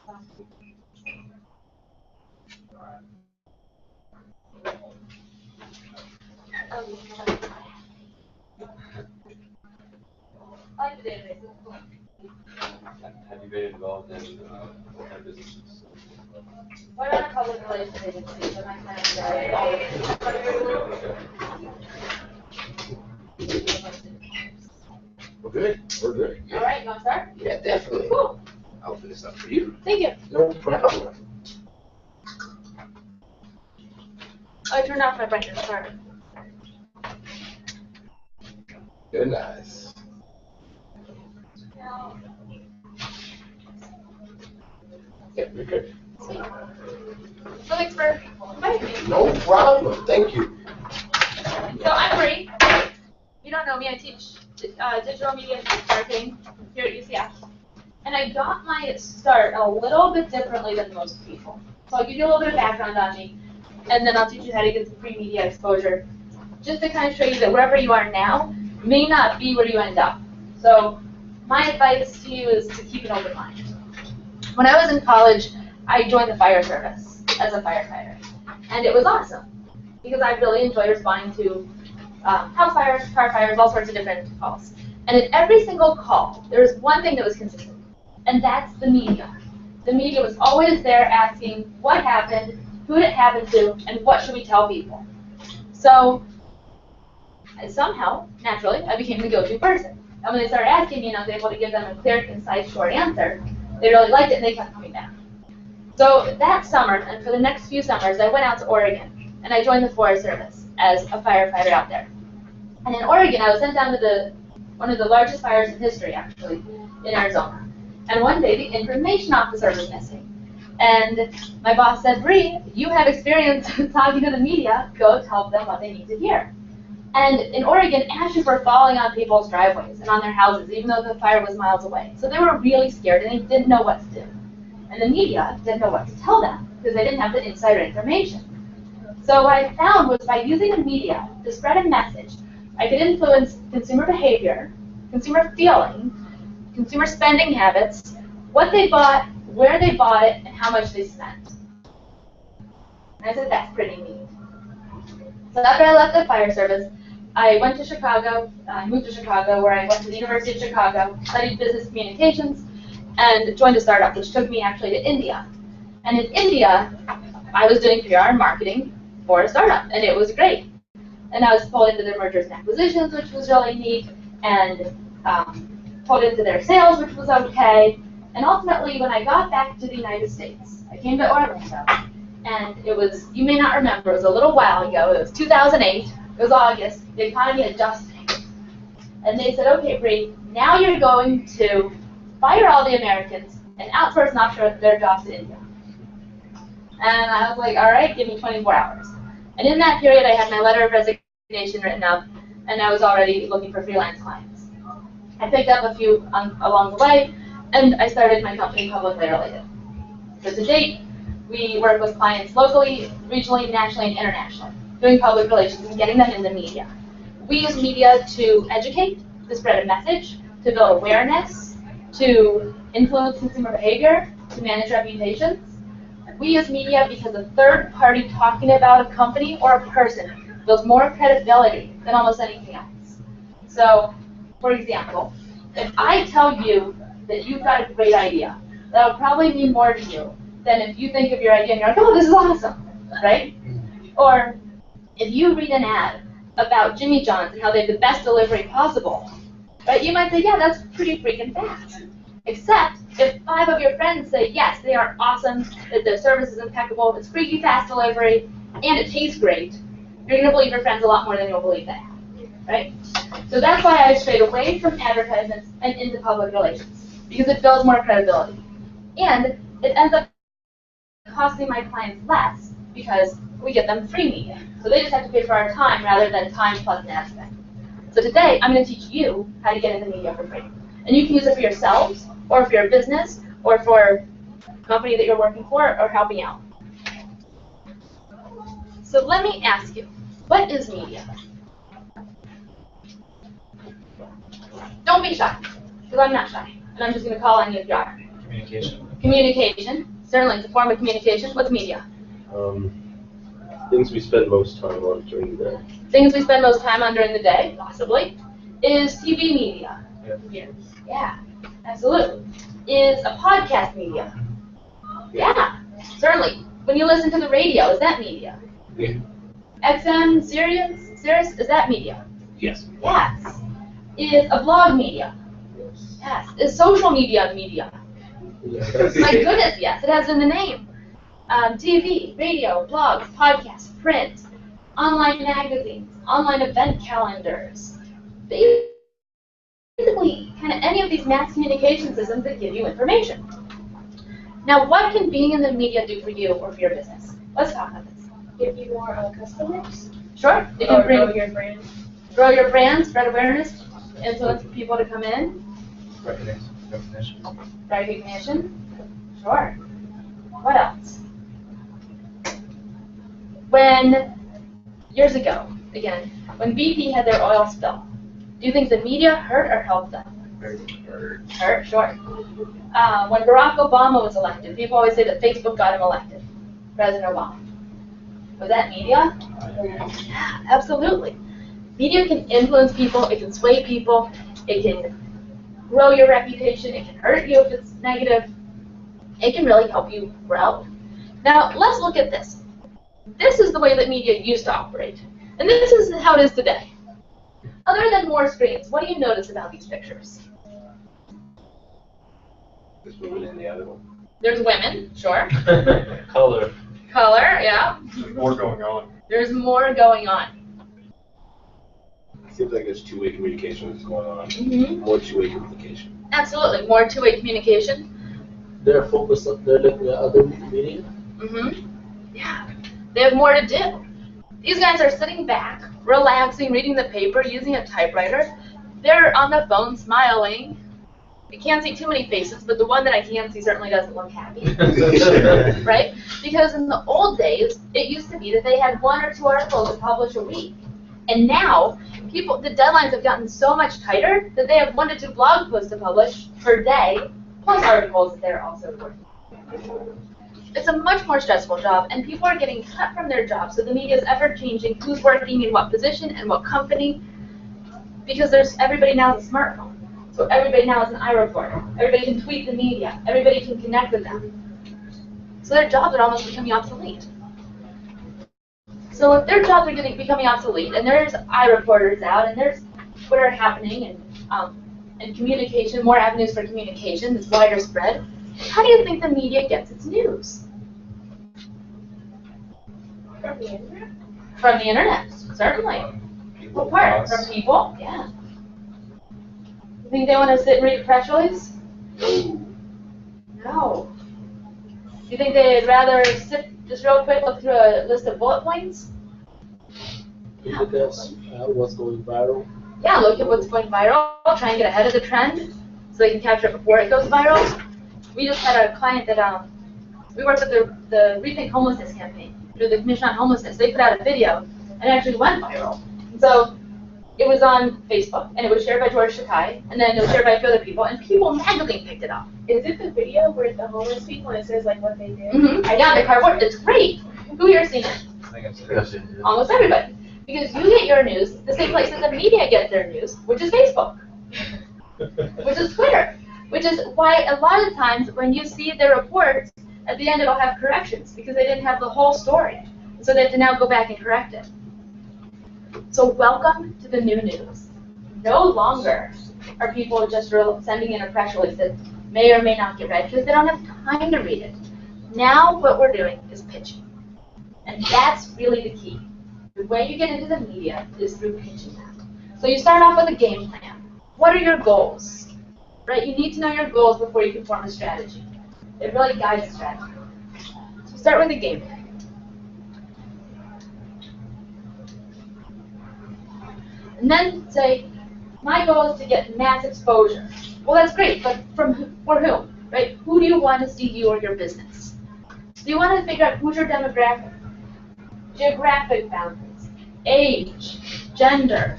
Have you been involved in businesses? What are public relations agencies? Am I kind We're good. We're good. Yeah. All right, you want to start? Yeah, definitely. Cool. I'll open this up for you. Thank you. No problem. I turned off my brightness. Sorry. Good, nice. Yeah, we're good. So thanks for inviting me. No problem. Thank you. So I'm Bree. You don't know me. I teach digital media marketing here at UCF. And I got my start a little bit differently than most people. So I'll give you a little bit of background on me, and then I'll teach you how to get some free media exposure, just to kind of show you that wherever you are now may not be where you end up. So my advice to you is to keep an open mind. When I was in college, I joined the fire service as a firefighter. And it was awesome, because I really enjoyed responding to house fires, car fires, all sorts of different calls. And in every single call, there was one thing that was consistent, and that's the media. The media was always there asking what happened, who did it happen to, and what should we tell people. So somehow, naturally, I became the go-to person. And when they started asking me and I was able to give them a clear, concise, short answer, they really liked it and they kept coming back. So that summer, and for the next few summers, I went out to Oregon and I joined the Forest Service as a firefighter out there. And in Oregon, I was sent down to one of the largest fires in history, actually, in Arizona. And one day, the information officer was missing. And my boss said, Bree, you have experience talking to the media. Go tell them what they need to hear. And in Oregon, ashes were falling on people's driveways and on their houses, even though the fire was miles away. So they were really scared, and they didn't know what to do. And the media didn't know what to tell them, because they didn't have the insider information. So what I found was by using the media to spread a message, I could influence consumer behavior, consumer feeling, consumer spending habits, what they bought, where they bought it, and how much they spent. And I said, that's pretty neat. So after I left the fire service, I went to Chicago, I moved to Chicago, where I went to the University of Chicago, studied business communications, and joined a startup, which took me actually to India. And in India, I was doing PR and marketing for a startup, and it was great. And I was pulled into their mergers and acquisitions, which was really neat, and pulled into their sales, which was okay. And ultimately, when I got back to the United States, I came to Orlando, and it was, you may not remember, it was a little while ago, it was 2008, it was August, the economy had just tanked. And they said, okay, Bree, now you're going to fire all the Americans and outsource and offshore their jobs to India. And I was like, all right, give me 24 hours. And in that period, I had my letter of resignation written up, and I was already looking for freelance clients. I picked up a few along the way, and I started my company, Publicly Related. So to date, we work with clients locally, regionally, nationally, and internationally, doing public relations and getting them in the media. We use media to educate, to spread a message, to build awareness, to influence consumer behavior, to manage reputations. We use media because a third party talking about a company or a person builds more credibility than almost anything else. So, for example, if I tell you that you've got a great idea, that'll probably mean more to you than if you think of your idea and you're like, oh, this is awesome, right? Or if you read an ad about Jimmy John's and how they have the best delivery possible, right? You might say, yeah, that's pretty freaking fast. Except if 5 of your friends say, yes, they are awesome, that their service is impeccable, it's freaky fast delivery, and it tastes great, you're going to believe your friends a lot more than you'll believe that, right? So that's why I strayed away from advertisements and into public relations, because it builds more credibility. And it ends up costing my clients less, because we get them free media. So they just have to pay for our time rather than time plus an ad spend. So today, I'm going to teach you how to get into media for free. And you can use it for yourselves, or for your business, or for a company that you're working for, or helping out. So let me ask you, what is media? Don't be shy, because I'm not shy. And I'm just going to call on you if you are. Communication. Communication, certainly it's a form of communication. What's media? Things we spend most time on during the day. Things we spend most time on during the day, possibly. Is TV media? Yeah. Yeah, absolutely. Is a podcast media? Yeah, certainly. When you listen to the radio, is that media? Yeah. XM, Sirius, is that media? Yes. Yes. Is a blog media? Yes. Yes. Is social media media? My goodness, yes, it has in the name. TV, radio, blogs, podcasts, print, online magazines, online event calendars. Basically, kind of any of these mass communication systems that give you information. Now, what can being in the media do for you or for your business? Let's talk about this. Give you more customers? Sure. It Or can bring, grow your brand? grow your brand, spread awareness, influence people to come in, recognition. Sure. What else? When, years ago, again, when BP had their oil spill, do you think the media hurt or helped them? Hurt, sure. When Barack Obama was elected, people always say that Facebook got him elected, President Obama. Was that media? Yeah, absolutely. Media can influence people, it can sway people, it can grow your reputation, it can hurt you if it's negative. It can really help you grow. Now, let's look at this. This is the way that media used to operate, and this is how it is today. Other than more screens, what do you notice about these pictures? There's women in the other one. There's women, sure. Color. Color, yeah. There's more going on. There's more going on. Seems like there's two-way communication that's going on. Mm-hmm. More two-way communication. Absolutely, more two-way communication. They're focused on, they're looking at other media. Mm-hmm. Yeah, they have more to do. These guys are sitting back, relaxing, reading the paper, using a typewriter. They're on the phone smiling. I can't see too many faces, but the one that I can see certainly doesn't look happy. Right? Because in the old days, it used to be that they had 1 or 2 articles to publish a week. And now, the deadlines have gotten so much tighter that they have 1 to 2 blog posts to publish per day, plus articles that they're also working on. It's a much more stressful job, and people are getting cut from their jobs, so the media is ever changing who's working in what position and what company, because everybody now has a smartphone. So everybody now is an iReporter. Everybody can tweet the media. Everybody can connect with them. So their jobs are almost becoming obsolete. So if their jobs are becoming obsolete, and there's iReporters out, and there's Twitter happening, and communication, more avenues for communication that's wider spread, how do you think the media gets its news? From the internet? From the internet, certainly. What part? From people, yeah. You think they want to sit and read a press release? No. You think they'd rather sit, just real quick, look through a list of bullet points? Look at what's going viral. Yeah, look at what's going viral, try and get ahead of the trend, so they can capture it before it goes viral. We just had a client that, we worked with the Rethink Homelessness campaign, through the Commission on Homelessness. They put out a video, and it actually went viral. And so, it was on Facebook, and it was shared by George Takai, and then it was shared by a few other people, and People magically picked it up. Is it the video where the homeless people, and it says like what they do? Mm-hmm. Yeah, the cardboard, it's great. Who here seen it? I think I've seen it. Almost everybody. Because you get your news the same place that the media gets their news, which is Facebook, which is Twitter, which is why a lot of times when you see their reports, at the end it'll have corrections, because they didn't have the whole story. So they have to now go back and correct it. So welcome to the new news. No longer are people just sending in a press release that may or may not get read because they don't have time to read it. Now what we're doing is pitching. And that's really the key. The way you get into the media is through pitching them. So you start off with a game plan. What are your goals? Right? You need to know your goals before you can form a strategy. It really guides the strategy. So start with a game plan. And then say, my goal is to get mass exposure. Well, that's great, but for whom? Right? Who do you want to see you or your business? So you want to figure out who's your demographic, geographic boundaries, age, gender,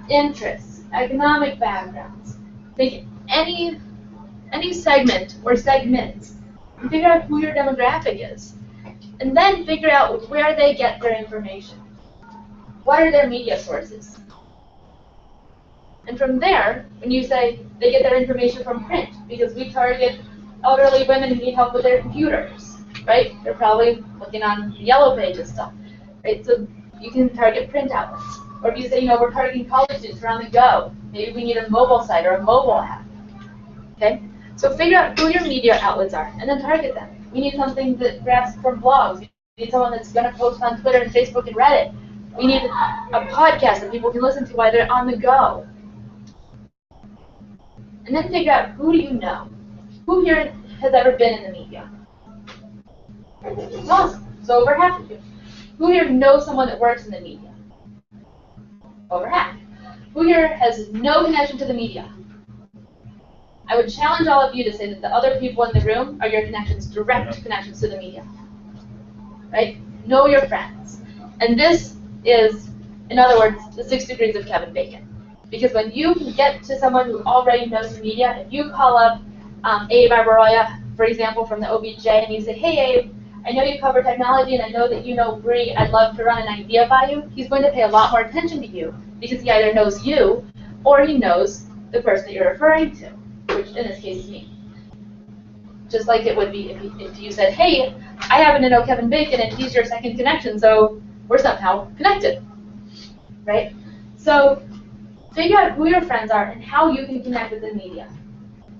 interests, economic backgrounds. Think any any segment or segments, and figure out who your demographic is. And then figure out where they get their information. What are their media sources? And from there, when you say they get their information from print, because we target elderly women who need help with their computers, right? They're probably looking on the yellow pages stuff, right? So you can target print outlets. Or if you say, we're targeting college students, we're on the go. Maybe we need a mobile site or a mobile app, okay? So figure out who your media outlets are, and then target them. We need something that grabs from blogs. We need someone that's going to post on Twitter and Facebook and Reddit. We need a podcast that people can listen to while they're on the go. And then figure out, who do you know? Who here has ever been in the media? Awesome. So over half of you. Who here knows someone that works in the media? Over half. Who here has no connection to the media? I would challenge all of you to say that the other people in the room are your connections, direct connections to the media. Right? Know your friends. And this is, in other words, the 6 degrees of Kevin Bacon. Because when you get to someone who already knows the media, if you call up Abe Arbaroya, for example, from the OBJ, and you say, hey Abe, I know you cover technology and I know that you know Bree, I'd love to run an idea by you, he's going to pay a lot more attention to you because he either knows you or he knows the person that you're referring to, which in this case is me. Just like it would be if you said, hey, I happen to know Kevin Bacon and he's your second connection, so we're somehow connected, right? So figure out who your friends are and how you can connect with the media.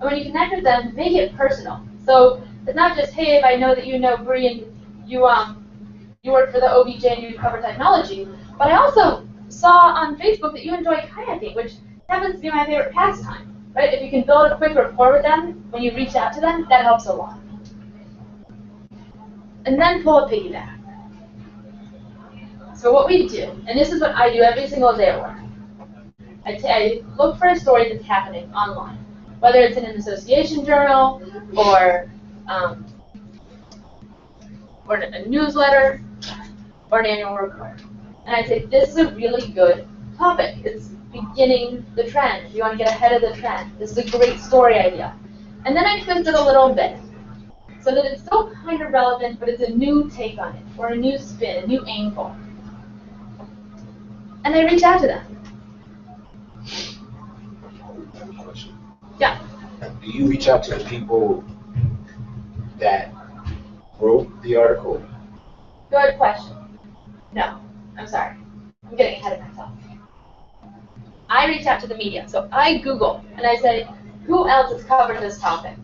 And when you connect with them, make it personal. So it's not just, hey, if I know that you know Bree and you work for the OBJ and you cover technology, but I also saw on Facebook that you enjoy kayaking, which happens to be my favorite pastime. Right? If you can build a quick rapport with them when you reach out to them, that helps a lot. And then pull a piggyback. So what we do, and this is what I do every single day at work, I look for a story that's happening online, whether it's in an association journal or a newsletter or an annual report. And I say, this is a really good topic. It's beginning the trend. You want to get ahead of the trend. This is a great story idea. And then I twist it a little bit so that it's still kind of relevant, but it's a new take on it, or a new spin, a new angle. And I reach out to them. Question. Yeah. Do you reach out to the people that wrote the article? Good question. No, I'm sorry. I'm getting ahead of myself. I reach out to the media. So I Google and I say, who else has covered this topic?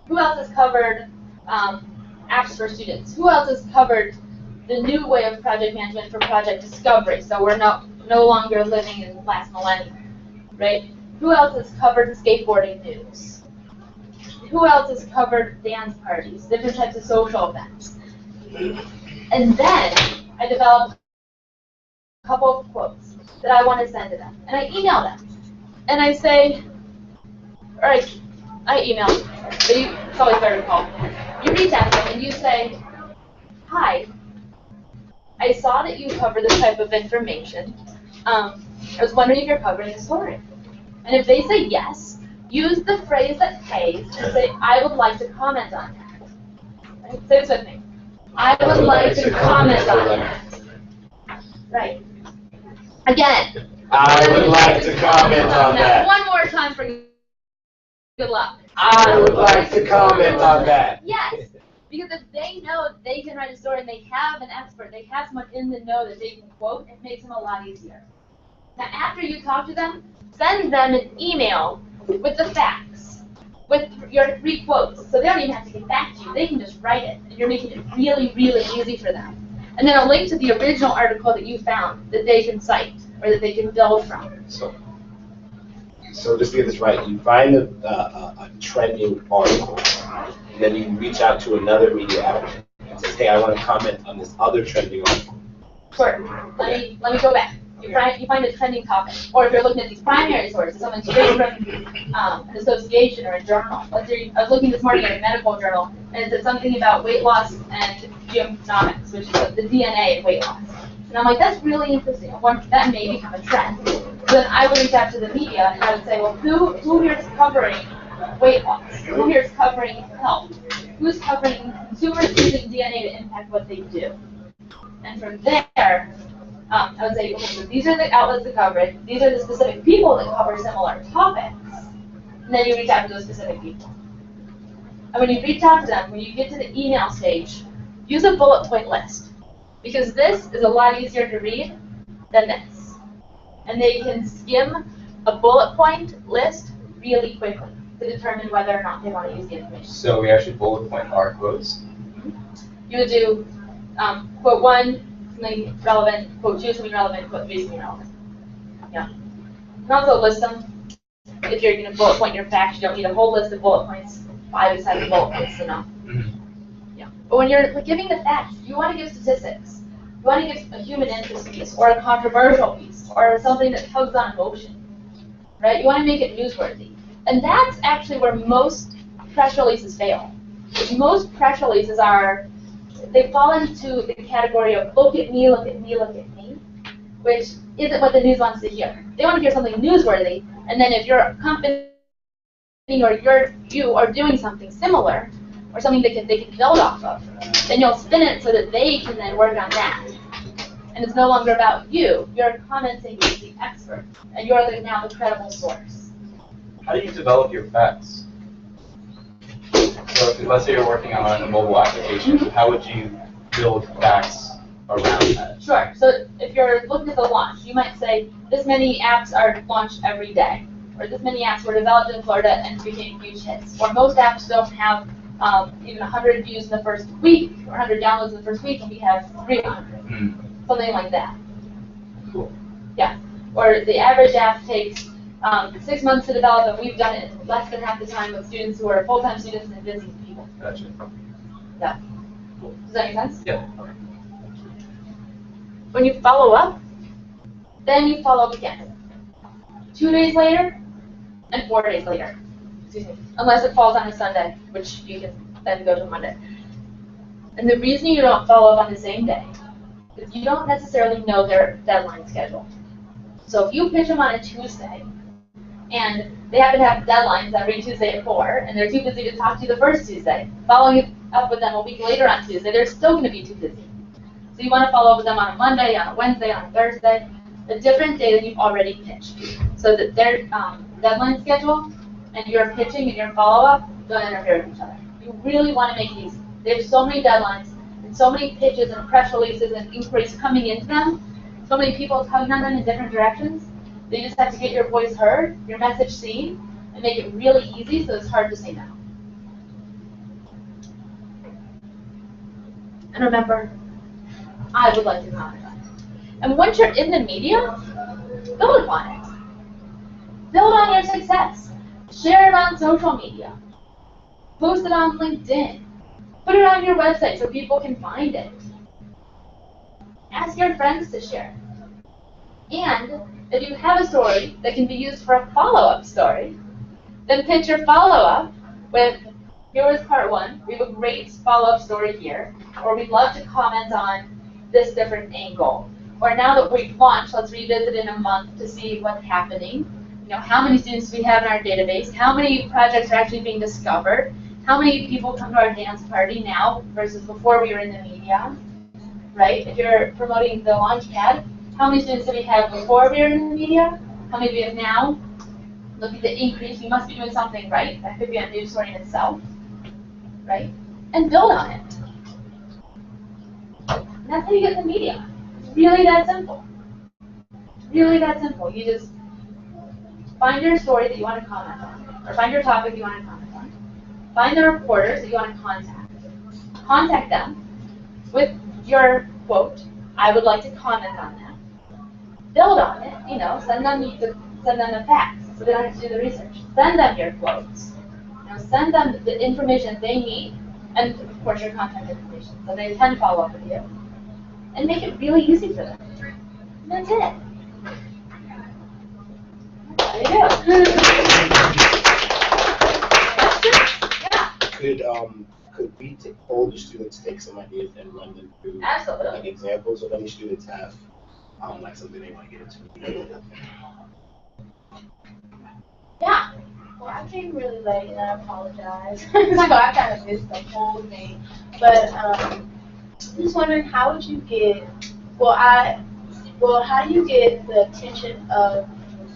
Who else has covered apps for students? Who else has covered the new way of project management for project discovery? So we're no longer living in the last millennium, right? Who else has covered skateboarding news? Who else has covered dance parties, different types of social events? And then I develop a couple of quotes that I want to send to them. And I email them. And I say, all right, I email, but it's always better to call. You reach out to them and you say, hi, I saw that you cover this type of information. I was wondering if you're covering the story. And if they say yes, use the phrase that pays and say, I would like to comment on that. Right? Say this with me. I would like to comment on that. Right. Again. I would like to comment on that. One more time for good luck. I would like to comment on that. Yes. Because if they know they can write a story and they have an expert, they have someone in the know that they can quote, it makes them a lot easier. Now, after you talk to them, send them an email with the facts, with your 3 quotes. So they don't even have to get back to you. They can just write it, and you're making it really, really easy for them. And then a link to the original article that you found that they can cite or that they can build from. So just to get this right, you find a trending article, and then you reach out to another media outlet and say, hey, I want to comment on this other trending article. Sure. Let me go back. You find a trending topic, or if you're looking at these primary sources, someone straight from an association or a journal. Let's say I was looking this morning at a medical journal, and it said something about weight loss and genomics, which is the DNA of weight loss. And I'm like, that's really interesting. That may become a trend. So then I would reach out to the media, and I would say, well, who here is covering weight loss? Who here is covering health? Who's covering consumers using DNA to impact what they do? And from there, I would say, okay, so these are the outlets that cover it. These are the specific people that cover similar topics. And then you reach out to those specific people. And when you reach out to them, when you get to the email stage, use a bullet point list. Because this is a lot easier to read than this. And they can skim a bullet point list really quickly to determine whether or not they want to use the information. So we actually bullet point our quotes. You would do quote 1, something relevant, quote 2, something relevant, quote 3, something relevant. Yeah. And also list them. If you're going to bullet point your facts, you don't need a whole list of bullet points. 5 to 7 bullet points enough. Yeah. But when you're giving the facts, you want to give statistics. You want to give a human interest piece, or a controversial piece, or something that tugs on emotion. Right? You want to make it newsworthy. And that's actually where most press releases fail. Most press releases they fall into the category of look at me, look at me, look at me, which isn't what the news wants to hear. They want to hear something newsworthy, and then if your company or you are doing something similar, or something they can build off of, then you'll spin it so that they can then work on that. And it's no longer about you. You're commenting as the expert, and you're now the credible source. How do you develop your facts? So if, let's say you're working on a mobile application, how would you build facts around that? Sure. So if you're looking at the launch, you might say this many apps are launched every day, or this many apps were developed in Florida and became huge hits, or most apps don't have even 100 views in the first week, or 100 downloads in the first week, and we have 300. Something like that. Cool. Yeah. Or the average app takes 6 months to develop, and we've done it in less than half the time with students who are full-time students and busy people. Gotcha. Yeah. Does that make sense? Yeah. When you follow up, then you follow up again. 2 days later, and 4 days later. Excuse me. Unless it falls on a Sunday, which you can then go to Monday. And the reason you don't follow up on the same day is you don't necessarily know their deadline schedule. So if you pitch them on a Tuesday, and they happen to have deadlines every Tuesday at 4, and they're too busy to talk to you the first Tuesday, following up with them a week later on Tuesday, they're still going to be too busy. So you want to follow up with them on a Monday, on a Wednesday, on a Thursday, a different day than you've already pitched, so that their deadline schedule and your pitching and your follow-up don't interfere with each other. You really want to make it easy. There's so many deadlines, and so many pitches and press releases and inquiries coming into them, so many people tugging on them in different directions. You just have to get your voice heard, your message seen, and make it really easy so it's hard to say no. And remember, I would like to comment on it. And once you're in the media, build upon it. Build on your success. Share it on social media. Post it on LinkedIn. Put it on your website so people can find it. Ask your friends to share. And if you have a story that can be used for a follow-up story, then pitch your follow-up with, here was part 1, we have a great follow-up story here, or we'd love to comment on this different angle. Or now that we've launched, let's revisit in a month to see what's happening. You know, how many students do we have in our database? How many projects are actually being discovered? How many people come to our dance party now versus before we were in the media? Right? If you're promoting the Launchpad, how many students did we have before we were in the media? How many do we have now? Look at the increase. We must be doing something right. That could be a news story in itself. Right? And build on it. And that's how you get in the media. It's really that simple. Really that simple. You just find your story that you want to comment on, or find your topic you want to comment on. Find the reporters that you want to contact. Contact them with your quote, I would like to comment on that. Build on it, you know, send them the facts so they don't have to do the research. Send them your quotes. You know, send them the information they need, and of course your contact information, so they can follow up with you. And make it really easy for them. And that's it. There you go. Questions? Yeah. Could we hold the students, take some ideas and run them through Absolutely. like examples of any students have like something they want to get into? Yeah. Well, I came really late and I apologize. So I kind of missed the whole thing. But I'm just wondering, how would you get, how do you get the attention of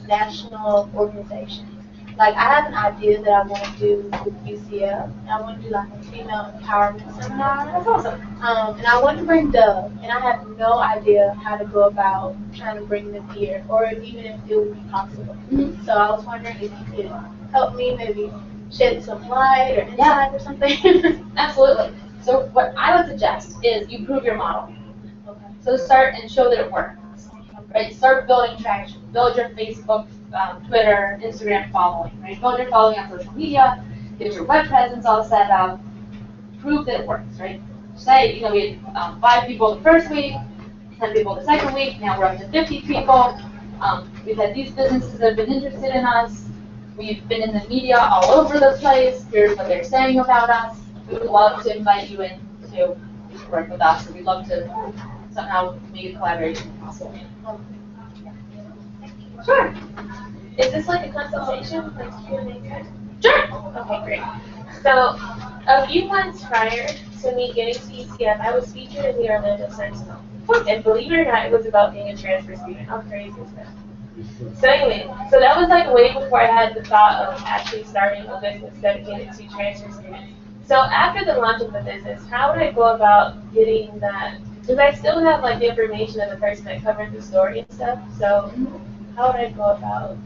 national organizations? Like, I have an idea that I want to do with UCF. I want to do like a female empowerment seminar. That's awesome. And I want to bring Dove, and I have no idea how to go about trying to bring them here, or even if it would be possible. Mhm. So I was wondering if you could help me maybe shed some light or insight or something. Absolutely. So what I would suggest is you prove your model. Okay. So start and show that it works. Right? Start building traction. Build your Facebook, Twitter, Instagram following. Right? Build your following on social media. Get your web presence all set up. Prove that it works. Right? Say, we had 5 people the first week, 10 people the second week. Now we're up to 50 people. We've had these businesses that have been interested in us. We've been in the media all over the place. Here's what they're saying about us. We would love to invite you in to work with us. We'd love to somehow make a collaboration possible. Sure. Is this like a consultation, like Q&A? Sure. Okay, great. So, a few months prior to me getting to ECF, I was featured in the Orlando Sentinel. And believe it or not, it was about being a transfer student. How crazy is that? So anyway, so that was like way before I had the thought of actually starting a business dedicated to transfer students. So after the launch of the business, how would I go about getting that? Because I still have like the information of the person that covered the story and stuff. So how would I go about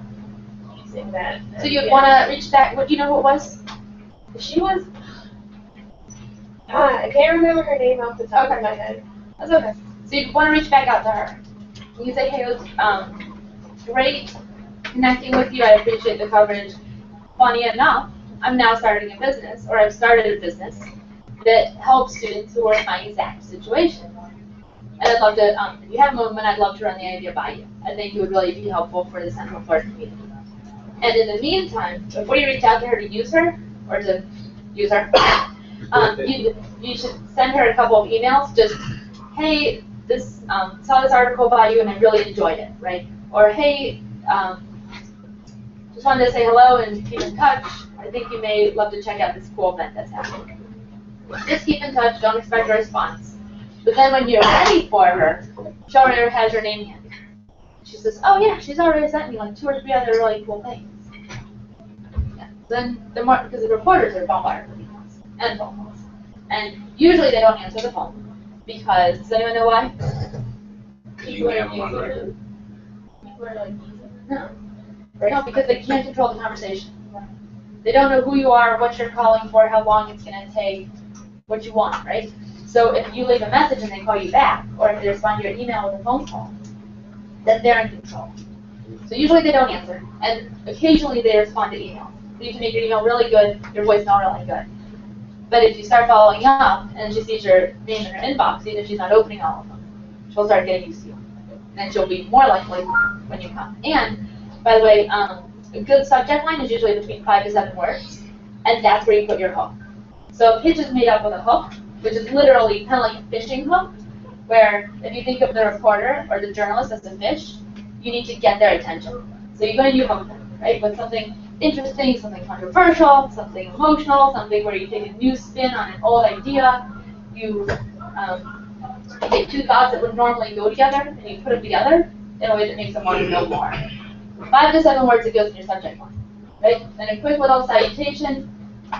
using that? So you'd want to reach back. What do you know who it was? She was. I can't remember her name off the top of my head. That's okay. So you'd want to reach back out to her. You can say, hey, it was great connecting with you. I appreciate the coverage. Funny enough, I'm now starting a business, or I've started a business that helps students who are in my exact situation. And I'd love to, if you have a moment, I'd love to run the idea by you. I think it would really be helpful for the Central Florida community. And in the meantime, before you reach out to her to use her, or to use her, you should send her a couple of emails, just, hey, saw this article about you and I really enjoyed it, right? Or, hey, just wanted to say hello and keep in touch. I think you may love to check out this cool event that's happening. Just keep in touch, don't expect a response. But then when you're ready for her, show her it has her name handy. She says, oh yeah, she's already sent me like 2 or 3 other really cool things. Yeah. Then the more, because the reporters are bombarded with emails and phone calls. And usually they don't answer the phone. Because, does anyone know why? You have them on record. People are like using it. No. Right? No, because they can't control the conversation. They don't know who you are, what you're calling for, how long it's going to take, what you want, right? So if you leave a message and they call you back, or if they respond to your email with a phone call, then they're in control. So usually they don't answer, and occasionally they respond to email. So you can make your email really good, your voicemail really good. But if you start following up, and she sees your name in her inbox, even if she's not opening all of them, she'll start getting used to you. And she'll be more likely when you come. And, by the way, a good subject line is usually between 5 to 7 words, and that's where you put your hook. So a pitch is made up with a hook, which is literally kind of like a fishing hook, where if you think of the reporter or the journalist as a fish, you need to get their attention. So you're going to hook them, right, with something interesting, something controversial, something emotional, something where you take a new spin on an old idea. You take 2 thoughts that would normally go together, and you put them together in a way that makes them want to know more. 5 to 7 words that goes in your subject line, right? Then a quick little salutation,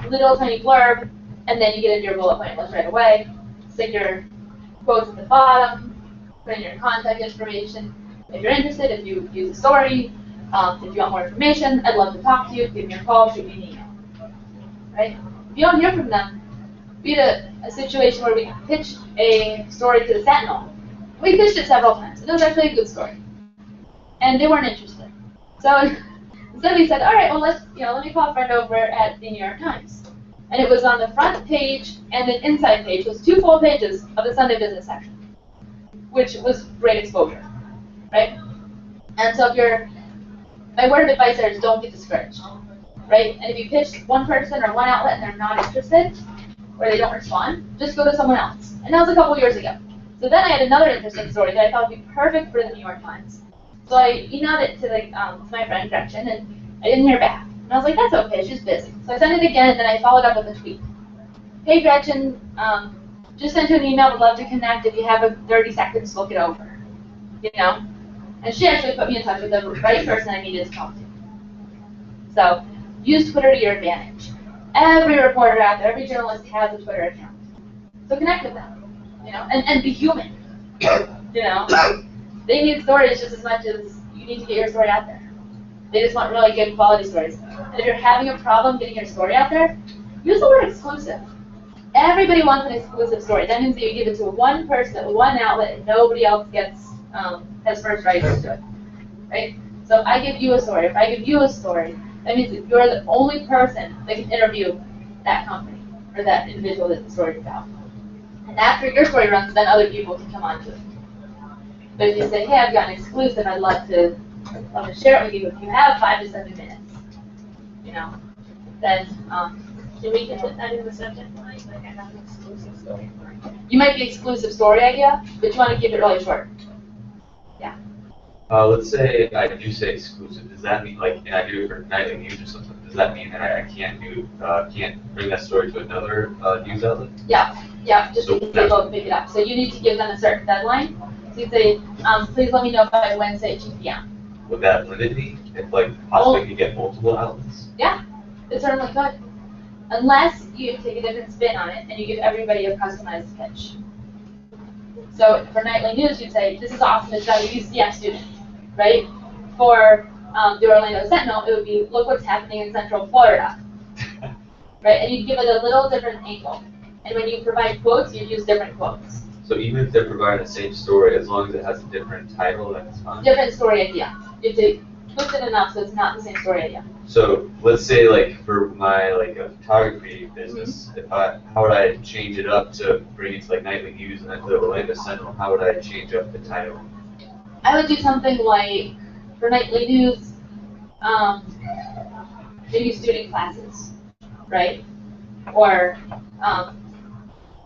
little tiny blurb, and then you get into your bullet point list right away. Stick your quotes at the bottom, put in your contact information. If you're interested, if you use a story, if you want more information, I'd love to talk to you. Give me a call, shoot me an email. Right? If you don't hear from them, we had a situation where we pitched a story to the Sentinel. We pitched it several times, and it was actually a good story. And they weren't interested. So instead we said, all right, well let me call a friend over at the New York Times. And it was on the front page and an inside page. It was 2 full pages of the Sunday business section, which was great exposure, right? And so my word of advice there is don't get discouraged, right? And if you pitch one person or one outlet and they're not interested, or they don't respond, just go to someone else. And that was a couple years ago. So then I had another interesting story that I thought would be perfect for the New York Times. So I emailed it to my friend Gretchen, and I didn't hear back. And I was like, that's okay, she's busy. So I sent it again, and then I followed up with a tweet. Hey Gretchen, just sent you an email, would love to connect. If you have 30 seconds, look it over. You know? And she actually put me in touch with the right person I needed to talk to. So use Twitter to your advantage. Every reporter out there, every journalist has a Twitter account. So connect with them, you know, and be human. You know, they need stories just as much as you need to get your story out there. They just want really good quality stories. And if you're having a problem getting your story out there, use the word exclusive. Everybody wants an exclusive story. That means that you give it to one person, one outlet, and nobody else gets has first rights to it, right? So if I give you a story, if I give you a story, that means that you're the only person that can interview that company or that individual that the story is about. And after your story runs, then other people can come onto it. But if you say, hey, I've got an exclusive, I'd love to share it with you. If you have 5 to 7 minutes, you know, then Can we get that in the subject line? Like I have an exclusive story. you might be exclusive story idea, but you want to keep it really short. Let's say I do say exclusive. Does that mean, like, and I do it for nightly news or something? Does that mean that I can't bring that story to another news outlet? Yeah, just So because they both pick it up. So you need to give them a certain deadline. So you say, please let me know by Wednesday at 2 p.m. Would that limit me if, like, possibly could get multiple outlets? Yeah, it certainly could. Unless you take a different spin on it and you give everybody a customized pitch. So for nightly news, you'd say, this is awesome, it's about a UCF student, right? For the Orlando Sentinel, it would be, look what's happening in Central Florida, right? And you'd give it a little different angle. And when you provide quotes, you'd use different quotes. So even if they're providing the same story, as long as it has a different title, that's fine? Different story idea. You have to twist it enough so it's not the same story idea. So let's say, like, for my, like, a photography business, how would I change it up to bring it to, like, nightly news and then to the Orlando Sentinel? How would I change up the title? I would do something like, for nightly news, maybe student classes, right? Or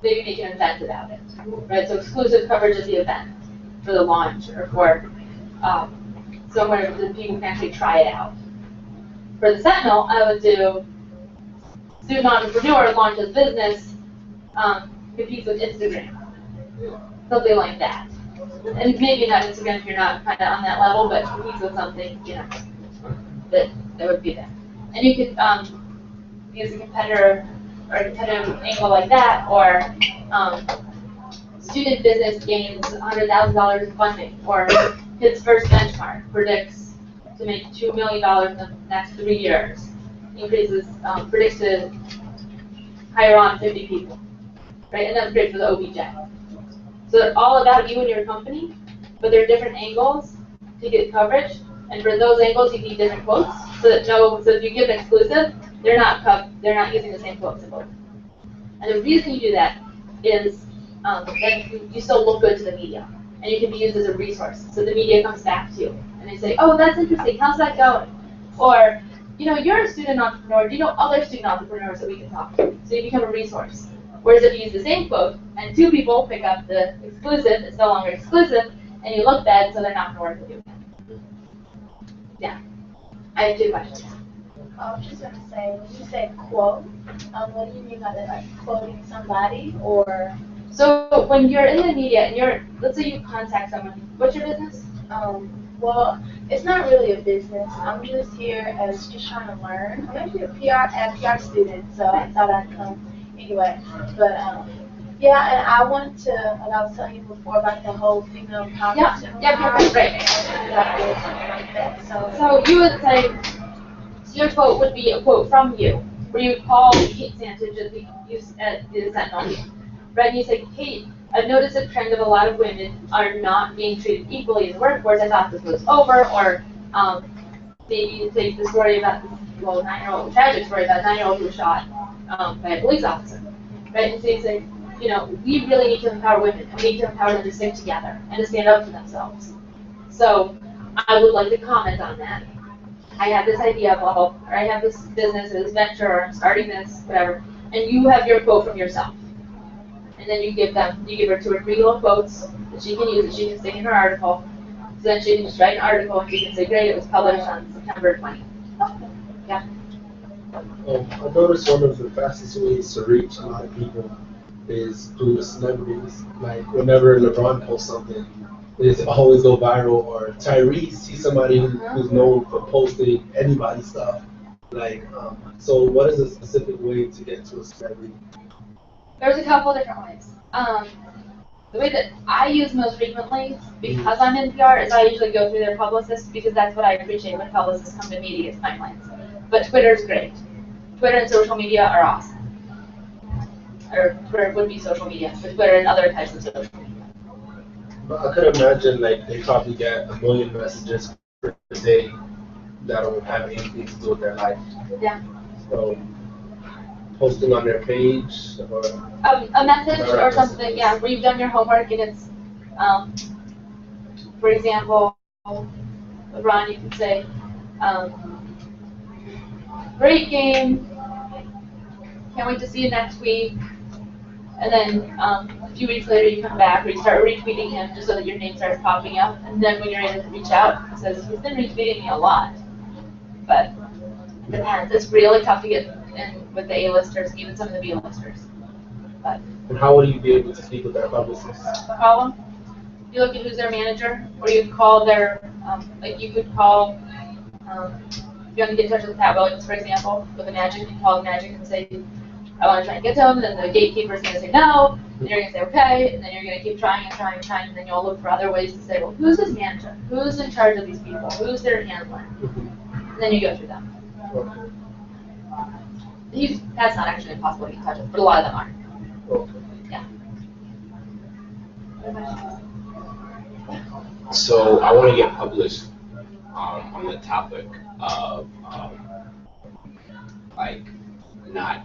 maybe make an event about it, right? So exclusive coverage of the event for the launch or for somewhere that people can actually try it out. For the Sentinel, I would do student entrepreneur launches business, competes with Instagram, something like that. And maybe not Instagram if you're not kind of on that level, but competes with something, you know, that would be there. And you could use a competitor or a competitive angle like that, or student business gains $100,000 in funding, or hits first benchmark, predicts to make $2 million in the next 3 years, predicts to hire on 50 people, right? And that's great for the OBJ. So they're all about you and your company, but they're different angles to get coverage, and for those angles you need different quotes, so if you give an exclusive, they're not using the same quotes in both. And the reason you do that is then you still look good to the media, and you can be used as a resource. So the media comes back to you, and they say, oh, that's interesting, how's that going? Or, you know, you're a student entrepreneur, do you know other student entrepreneurs that we can talk to? So you become a resource. Whereas if you use the same quote, and 2 people pick up the exclusive, it's no longer exclusive, and you look bad, so they're not going to work with you. Yeah. I have 2 questions. I was just going to say, when you say quote, what do you mean by that? Like quoting somebody or? So when you're in the media and let's say you contact someone, what's your business? Well, it's not really a business. I'm just here as just trying to learn. I'm actually a PR student, so I thought I'd come anyway. But yeah, and I wanted to, like I was telling you before about the whole female empowerment. Yeah, right. So you would say, your quote would be a quote from you, where you would call Kate Sanchez at the Sentinel, right? And you say, Kate, I've noticed a trend of a lot of women are not being treated equally in the workforce. I thought this was over. Or maybe you take the story about this tragic story about a 9-year-old who was shot by a police officer, right? And so you say, you know, we really need to empower women. And we need to empower them to stick together and to stand up for themselves. So I would like to comment on that. I have this idea, blah, blah, or I have this business, or this venture, or I'm starting this, whatever. And you have your quote from yourself. And then you give her 2 or 3 little quotes that she can use, that she can stick in her article. So then she can just write an article and she can say, great, it was published on September 20th. Yeah. I noticed one of the fastest ways to reach a lot of people is through the celebrities. Like whenever LeBron posts something, it always go viral. Or Tyrese, he's somebody who's known for posting anybody's stuff. Like, so what is a specific way to get to a celebrity? There's a couple different ways. The way that I use most frequently, because I'm in PR, is I usually go through their publicists because that's what I appreciate when publicists come to me to get pipelines. But Twitter's great. Twitter and social media are awesome. Or Twitter would be social media, but Twitter and other types of social media. But I could imagine like they probably get a million messages per day that don't have anything to do with their life. Yeah. So posting on their page or A message or something, yeah, where you've done your homework and it's, for example, LeBron, you could say, great game, can't wait to see you next week. And then a few weeks later you come back or you start retweeting him just so that your name starts popping up. And then when you're able to reach out, it says, he's been retweeting me a lot. But it depends. It's really tough to get in with the A-listers, even some of the B-listers. But and how would you be able to speak with their publicist? call them. You look at who's their manager, or you can call their, like you could call, if you want to get in touch with Pat Williams, for example, with the Magic, you can call the Magic and say, I want to try and get to him, and then the gatekeeper's going to say no, and you're going to say okay, and then you're going to keep trying and trying and trying, and then you'll look for other ways to say, well, who's his manager? Who's in charge of these people? Who's their handler? And then you go through them. That's not actually impossible to get in touch with, but a lot of them are. Yeah. So I want to get published on the topic of like not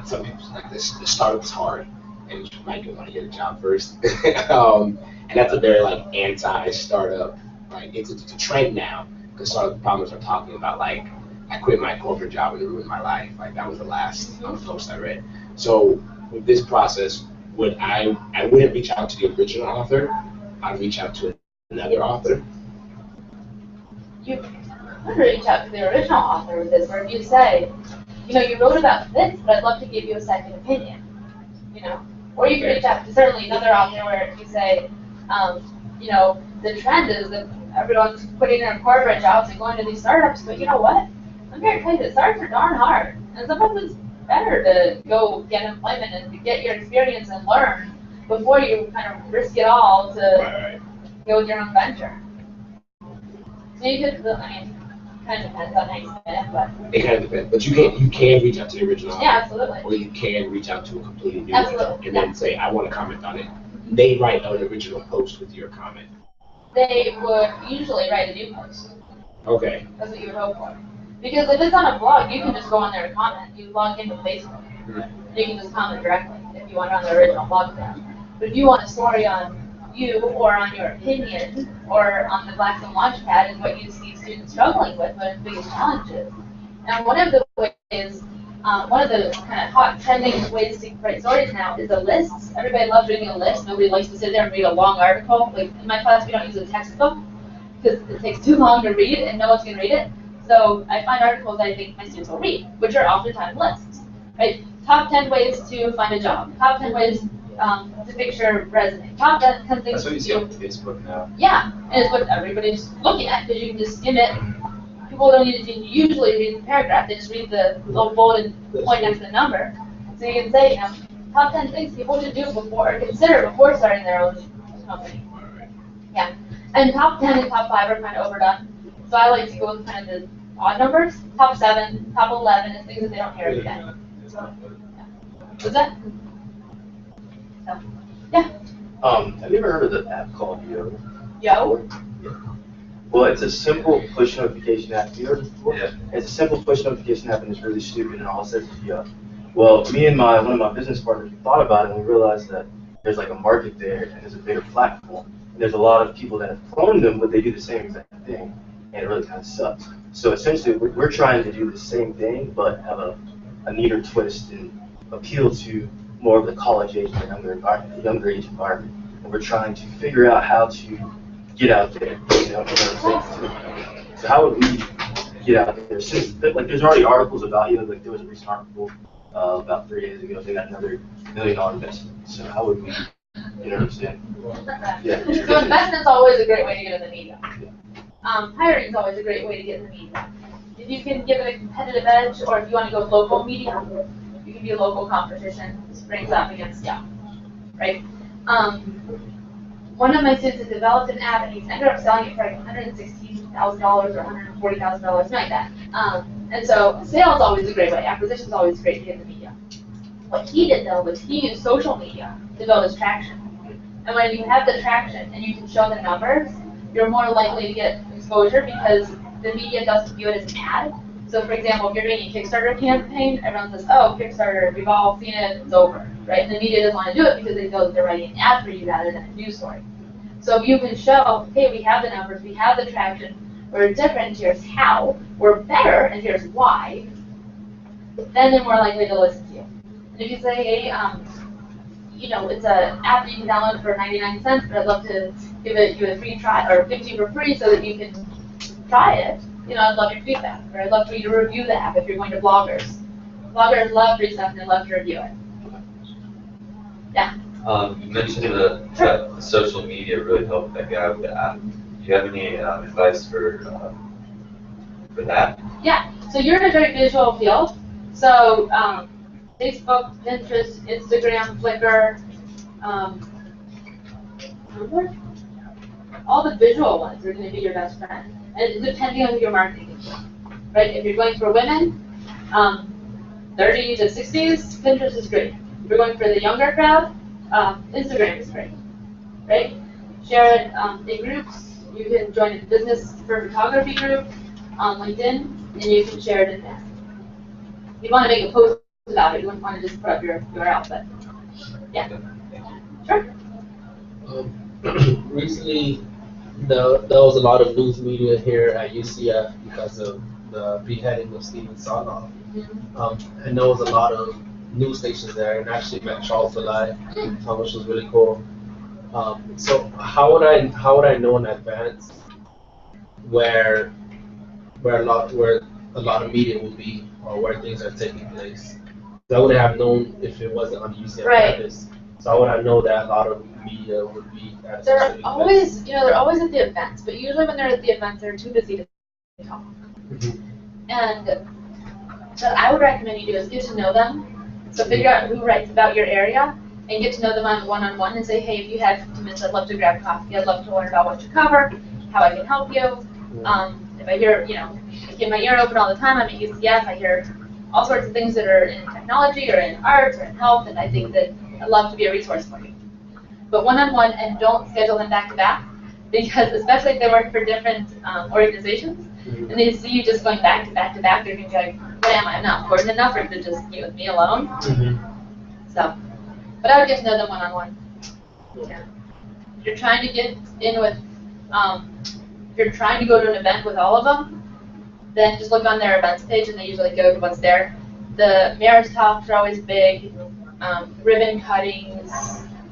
some people like this. The startup's hard, and you might want to get a job first. And that's a very like anti-startup. Like it's a trend now because startup problems are talking about like I quit my corporate job and it ruined my life. Like that was the last post I read. So with this process, I wouldn't reach out to the original author. I'd reach out to another author. You could reach out to the original author with this, where if you say, you know, you wrote about this, but I'd love to give you a second opinion, you know. Or you could reach out to certainly another author where you say, you know, the trend is that everyone's quitting their corporate jobs and going to these startups, but you know what? I'm here to tell you that startups are darn hard. And sometimes it's better to go get employment and to get your experience and learn before you kind of risk it all to go with your own venture. So you could, I mean, kind of depends on how you say it, but. It kind of depends, but you can reach out to the original author. Yeah, absolutely. Or you can reach out to a completely new Absolutely, one and then say, I want to comment on it. They write an original post with your comment. They would usually write a new post. Okay. That's what you would hope for. Because if it's on a blog, you can just go on there and comment. You log into Facebook. You can just comment directly if you want it on the original blog there. But if you want a story on you or on your opinion or on the Blackstone Launchpad is what you see students struggling with, what the biggest challenge is. And one of the ways, one of the kind of hot trending ways to write stories now is the lists. Everybody loves reading a list. Nobody likes to sit there and read a long article. Like in my class, we don't use a textbook because it takes too long to read and no one's going to read it. So I find articles that I think my students will read, which are oftentimes lists. Right? Top 10 ways to find a job. Top 10 ways to fix your resume. Top 10 things. That's what you see on Facebook now. Yeah, and it's what everybody's looking at because you can just skim it. People don't need to usually read the paragraph; they just read the little bulleted point next to the number. So you can say, you know, top 10 things people should do before or consider before starting their own company. Yeah, and top 10 and top 5 are kind of overdone. So I like to go with kind of the odd numbers. Top 7, top 11 is things that they don't hear every day. What's that? So, yeah. Have you ever heard of the app called Yo? Yo? Well, it's a simple push notification app. Have you heard of it before? Yeah. It's a simple push notification app, and it's really stupid, and all it says is Yo. Well, me and one of my business partners, we thought about it, and we realized that there's like a market there, and there's a bigger platform. And there's a lot of people that have cloned them, but they do the same exact thing, and it really kind of sucks. So essentially, we're trying to do the same thing, but have a neater twist and appeal to more of the college age and younger age environment. And we're trying to figure out how to get out there, you know, and other things too. So how would we get out there. Since like there's already articles about you. Like there was a recent article about 3 days ago. They got another $1 million investment. So how would we, you know what I'm saying? Yeah. So investment's always a great way to get in the media. Hiring is always a great way to get in the media. If you can give it a competitive edge, or if you want to go local media, you can be a local competition, springs up against you, right? One of my students had developed an app, and he's ended up selling it for like $116,000 or $140,000, something like that. And so sales is always a great way. Acquisition is always great to get in the media. What he did though was he used social media to build his traction. And when you have the traction and you can show the numbers, you're more likely to get exposure because the media doesn't view it as an ad. So for example, if you're doing a Kickstarter campaign, everyone says, oh, Kickstarter, we've all seen it, it's over, right? And the media doesn't want to do it because they know that they're writing an ad for you rather than a news story. So if you can show, hey, we have the numbers, we have the traction, we're different, here's how, we're better, and here's why, then they're more likely to listen to you. And if you say, hey, you know, it's an app that you can download for 99 cents, but I'd love to give you a free trial, or give it to you for free so that you can try it, you know, I'd love your feedback, or I'd love for you to review the app if you're going to bloggers. Bloggers love free stuff and they love to review it. Yeah. You mentioned that social media really helped that guy with the app. Do you have any advice for that? Yeah. So you're in a very visual field. So Facebook, Pinterest, Instagram, Flickr, all the visual ones are going to be your best friend. And depending on who you're marketing to, right? If you're going for women, 30 to 60s, Pinterest is great. If you're going for the younger crowd, Instagram is great, right? Share it in groups. You can join a business for photography group on LinkedIn, and you can share it in there. You want to make a post about it. You wouldn't want to just put up your URL, but yeah. Sure. Recently, there was a lot of news media here at UCF because of the beheading of Stephen Sondheim. And there was a lot of news stations there, and actually met Charles Delay, which was really cool. So how would I know in advance where a lot of media will be, or where things are taking place? So I wouldn't have known if it wasn't on the UCF campus. So how would I know that a lot of media would be at a They're always, you know, they're always at the events, but usually when they're at the events, they're too busy to talk. And what I would recommend you do is get to know them. So figure out who writes about your area and get to know them on one-on-one and say, hey, if you had 15 minutes, I'd love to grab coffee. I'd love to learn about what you cover, how I can help you. If I hear, you know, I keep my ear open all the time. I'm at UCF. I hear all sorts of things that are in technology or in art or in health, and I think that I'd love to be a resource for you. But one-on-one, and don't schedule them back-to-back, because especially if they work for different organizations, and they see you just going back-to-back, they're going to be like, what am I? I'm not important enough for to just meet with me alone. So, but I would get to know them one-on-one. Yeah. If you're trying to get in with, if you're trying to go to an event with all of them, then just look on their events page, and they usually go to what's there. The mayor's talks are always big. Ribbon cuttings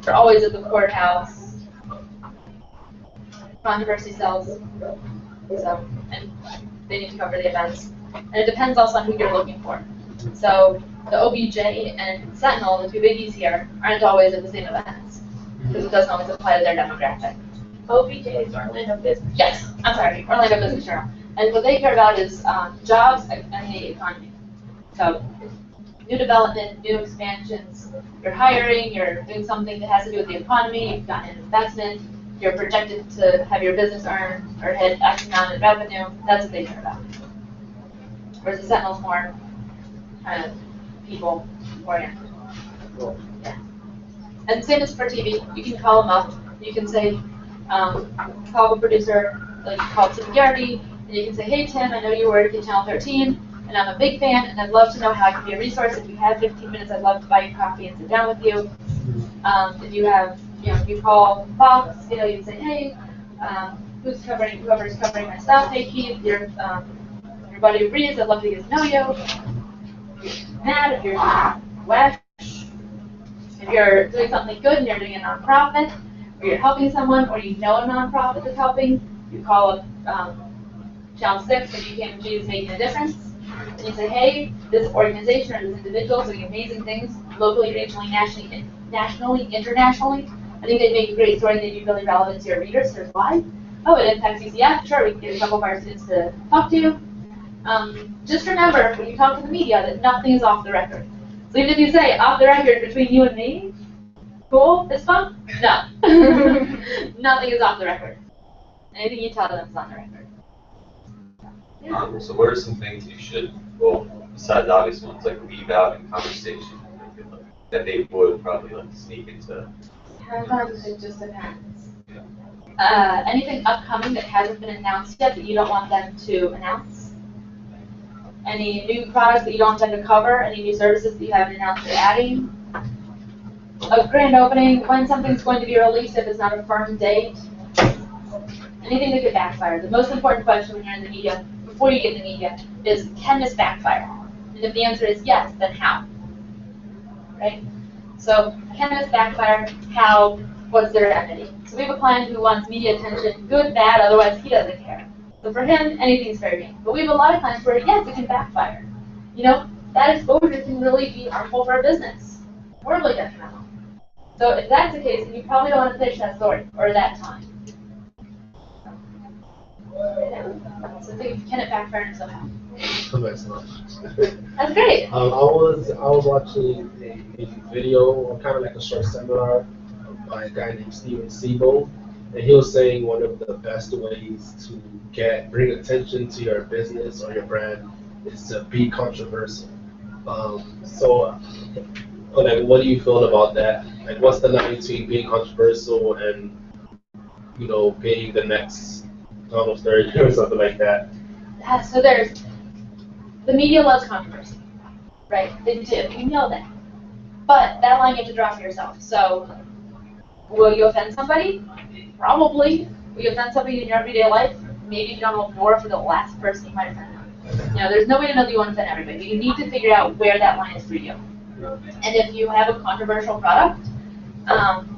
are always at the courthouse. Controversy sells. So, and they need to cover the events. And it depends also on who you're looking for. So the OBJ and Sentinel, the two biggies here, aren't always at the same events, because it doesn't always apply to their demographic. OBJ is Orlando Business. Yes, I'm sorry, Orlando Business Journal. And what they care about is jobs and the economy. So new development, new expansions, you're hiring, you're doing something that has to do with the economy, you've got an investment, you're projected to have your business earn or hit X amount in revenue, that's what they care about. Whereas the Sentinel's more kind of people oriented. Yeah. And same as for TV, you can call them up, you can say, call the producer, like call Tim Garrity, and you can say, hey Tim, I know you work at Channel 13, and I'm a big fan, and I'd love to know how I can be a resource. If you have 15 minutes, I'd love to buy you coffee and sit down with you. If you have, you know, if you call Fox, you know, you can say, hey, whoever's covering my stuff, hey Keith, your buddy Bree, I'd love to get to know you. If you're mad, if you're Wesh, if you're doing something good and you're doing a nonprofit, or you're helping someone, or you know a nonprofit that's helping, you call up Channel 6, if you came and Jesus making a difference, and you say, hey, this organization or this individual is doing amazing things locally, regionally, nationally, internationally, I think they'd make a great story and they'd be really relevant to your readers. Here's why. Oh, it impacts UCF. Sure, we can get a couple of our students to talk to you. Just remember, when you talk to the media, that nothing is off the record. So even if you say, off the record between you and me, cool, it's fun? No. Nothing is off the record. Anything you tell them is on the record. Yeah. So what are some things you should, well, besides obvious ones, like leave out in conversation that they would probably like sneak into? Sometimes it just depends. Anything upcoming that hasn't been announced yet that you don't want them to announce? Any new products that you don't want them to cover? Any new services that you haven't announced you're adding? A grand opening, when something's going to be released if it's not a firm date? Anything that could backfire. The most important question when you're in the media, before you get in the media, is can this backfire? And if the answer is yes, then how? Right? So can this backfire? How? What's the remedy? So we have a client who wants media attention, good, bad, otherwise he doesn't care. So for him, anything's fair game. But we have a lot of clients where, yes, it can backfire. You know, that exposure can really be harmful for our business. Horribly detrimental. So if that's the case, then you probably don't want to pitch that story or that time. So think, can it backfire and somehow? That's great. I was watching a video, or kind of like a short seminar by a guy named Steven Siebold, and he was saying one of the best ways to bring attention to your business or your brand is to be controversial. Like, what do you feel about that? Like, what's the line between being controversial and, you know, being the next Donald Sturgeon or something like that? So there's, the media loves controversy, right? They do, you know that. But that line you have to draw for yourself. So, will you offend somebody? Probably. Will you offend somebody in your everyday life? Maybe you don't know more for the last person you might offend. You know, there's no way to know that you want to offend everybody. You need to figure out where that line is for you. And if you have a controversial product,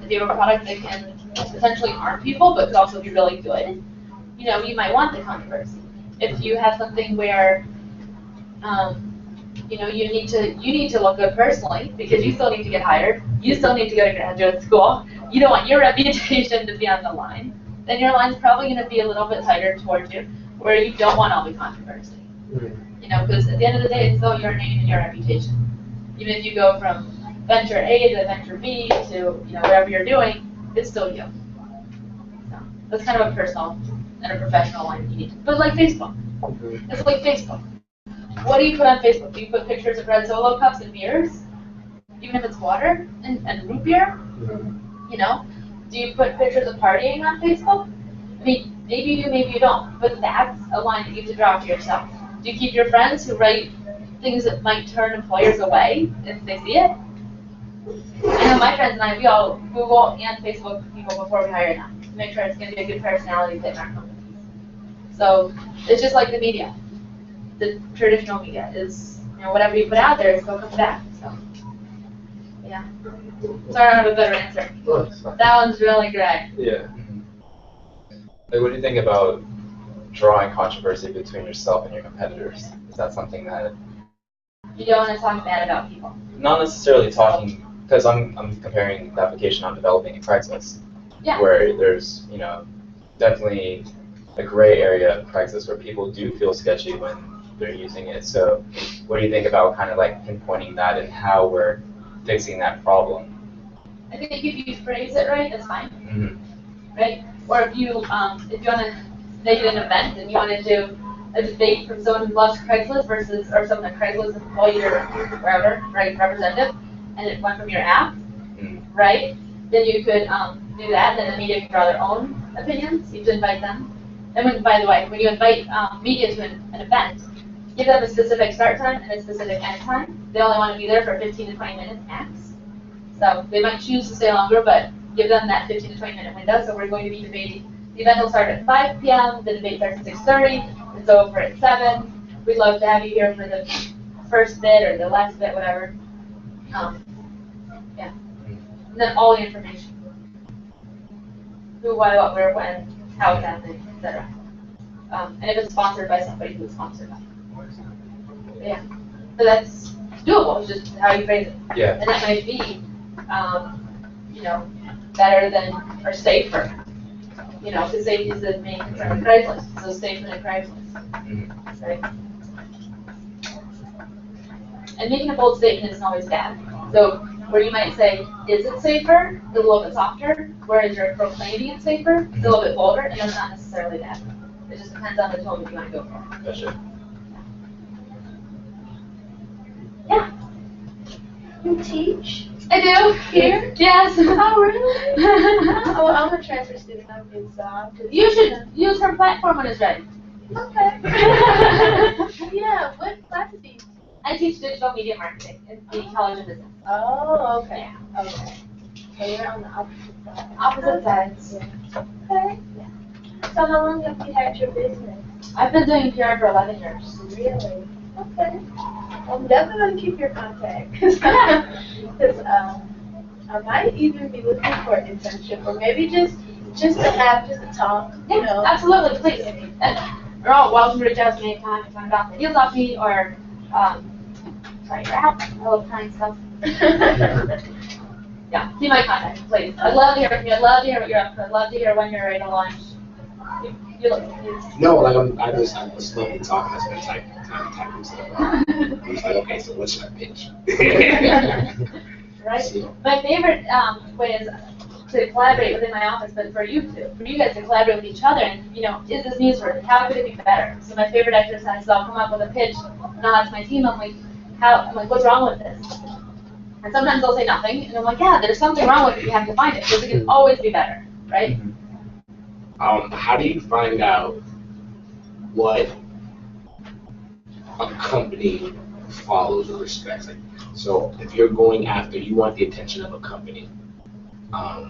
if you have a product that can potentially harm people but could also be really good, you know, you might want the controversy. If you have something where, you know, you need to look good personally because you still need to get hired, you still need to go to graduate school, you don't want your reputation to be on the line, then your line's probably going to be a little bit tighter towards you, where you don't want all the controversy. You know, because at the end of the day, it's still your name and your reputation. Even if you go from venture A to venture B to, you know, whatever you're doing, it's still you. So that's kind of a personal and a professional line you need. But like Facebook, it's like Facebook. What do you put on Facebook? Do you put pictures of red Solo cups and beers, even if it's water and root beer? You know, do you put pictures of partying on Facebook? I mean, maybe you do, maybe you don't. But that's a line that you have to draw for yourself. Do you keep your friends who write things that might turn employers away if they see it? I know my friends and I, we all Google and Facebook people before we hire them to make sure it's going to be a good personality fit in our companies. So it's just like the media. The traditional media is, you know, whatever you put out there is going to come back. So, yeah. Sorry, I don't have a better answer. That one's really great. Yeah. Like, what do you think about drawing controversy between yourself and your competitors? Is that something that you don't want to talk bad about people? Not necessarily talking, because I'm comparing the application I'm developing in Craigslist, where there's, you know, definitely a gray area of Craigslist where people do feel sketchy when they're using it. So what do you think about kind of like pinpointing that and how we're fixing that problem? I think if you phrase it right, that's fine. Right? Or if you want to make it an event and you want to do a debate from someone who loves Craigslist versus, or someone at Craigslist employee or wherever, right, representative, and it went from your app, right? Then you could do that, and then the media can draw their own opinions. You should invite them. And when, by the way, when you invite media to an event, give them a specific start time and a specific end time. They only want to be there for 15 to 20 minutes max. So they might choose to stay longer, but give them that 15 to 20 minute window. So we're going to be debating. The event will start at 5 p.m. The debate starts at 6:30. It's over at 7. We'd love to have you here for the first bit or the last bit, whatever. Yeah. And then all the information. Who, why, what, where, when, how it's happening, etc. and if it's sponsored by somebody who's sponsored by. Yeah, so that's doable. It's just how you phrase it. Yeah. And that might be, better than or safer. Because safety is the main concern with Craigslist. So safer than Craigslist. Right? And making a bold statement isn't always bad. So where you might say, is it safer? It's a little bit softer. Whereas you're proclaiming it's safer, it's a little bit bolder, and that's not necessarily bad. It just depends on the tone that you want to go for. Gotcha. Yeah. You teach? I do. Here? Yes. Oh, really? Oh, I'm a transfer student. I'm good, so I'm just... You should use her platform when it's ready. Okay. Yeah, what classes do you teach? I teach digital media marketing in the college of business. Oh, okay. Okay. So you're on the opposite side. Opposite sides. Okay. So how long have you had your business? I've been doing PR for 11 years. Really? Okay. I'm definitely going to keep your contact. Because I might even be looking for an internship or maybe just to have just a talk, Absolutely, please. And you're all welcome to reach out to me anytime if you want to bounce ideas off me or try your app. I love trying stuff. Yeah, keep my contact, please. I'd love to hear from you. I'd love to hear what you're up to. I'd love to hear when you're ready to launch. No, like I'm slowly talking. I spent time typing stuff. I'm just like, okay, so what should I pitch? Right. So, My favorite way is to collaborate within my office, but for you guys to collaborate with each other. And is this newsworthy? How could it be better? So my favorite exercise is I'll come up with a pitch, and I'll ask my team. I'm like, what's wrong with this? And sometimes they'll say nothing, and I'm like, yeah, there's something wrong with it. You have to find it because it can always be better, right? how do you find out what a company follows or respects? Like, so if you're going after, you want the attention of a company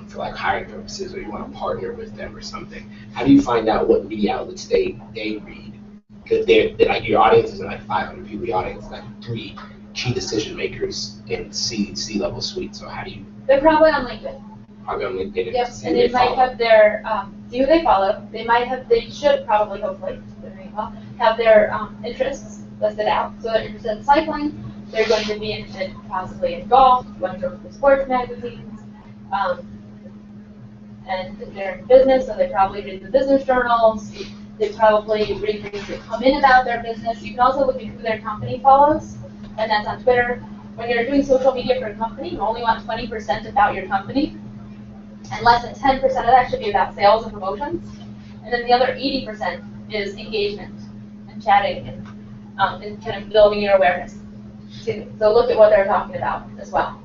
for like hiring purposes, or you want to partner with them or something, how do you find out what media outlets they read? Because they're like, your audience isn't like 500 people, your audience is like 3 key decision makers in C-level suite. So how do you? They're probably on LinkedIn. Probably on LinkedIn. Yep, and they might have their, see who they follow. They should probably, hopefully, have their interests listed out. So they're interested in cycling, they're going to be interested possibly in golf, going to the sports magazines, and they're in business, so they probably read the business journals. They probably read things that come in about their business. You can also look at who their company follows, and that's on Twitter. When you're doing social media for a company, you only want 20% about your company, and less than 10% of that should be about sales and promotions. And then the other 80% is engagement and chatting and kind of building your awareness. So look at what they're talking about as well.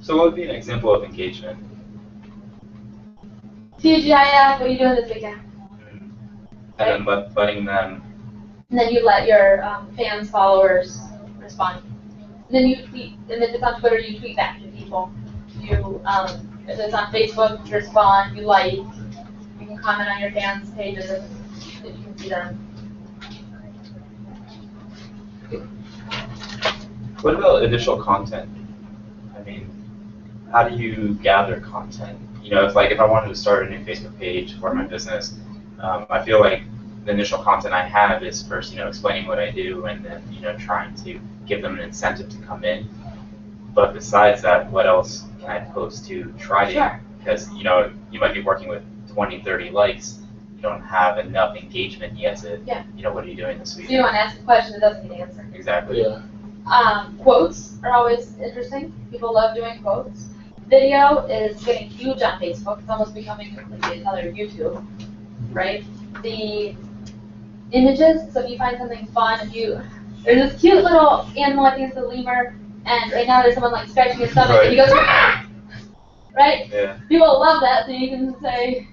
So what would be an example of engagement? TGIF, what are you doing this weekend? And then letting them. And then you let your fans, followers respond. And then you tweet, and if it's on Twitter, you tweet back to people. You, if it's on Facebook, you respond, you like, you can comment on your fans' pages if you can see them. What about initial content? I mean, how do you gather content? If I wanted to start a new Facebook page for my business, I feel like the initial content I have is first, explaining what I do, and then, trying to give them an incentive to come in. But besides that, what else can I post to try to? Sure. Because, you might be working with 20, 30 likes. You don't have enough engagement yet to, what are you doing this week? So you want to ask a question that doesn't get answered. Exactly. Yeah. Quotes are always interesting. People love doing quotes. Video is getting huge on Facebook. It's almost becoming completely another YouTube, right? The images, so if you find something fun, there's this cute little animal, I think it's a lemur, and right now there's someone like scratching his stomach, and he goes, "Rah!" Right? Yeah. People love that, so you can say,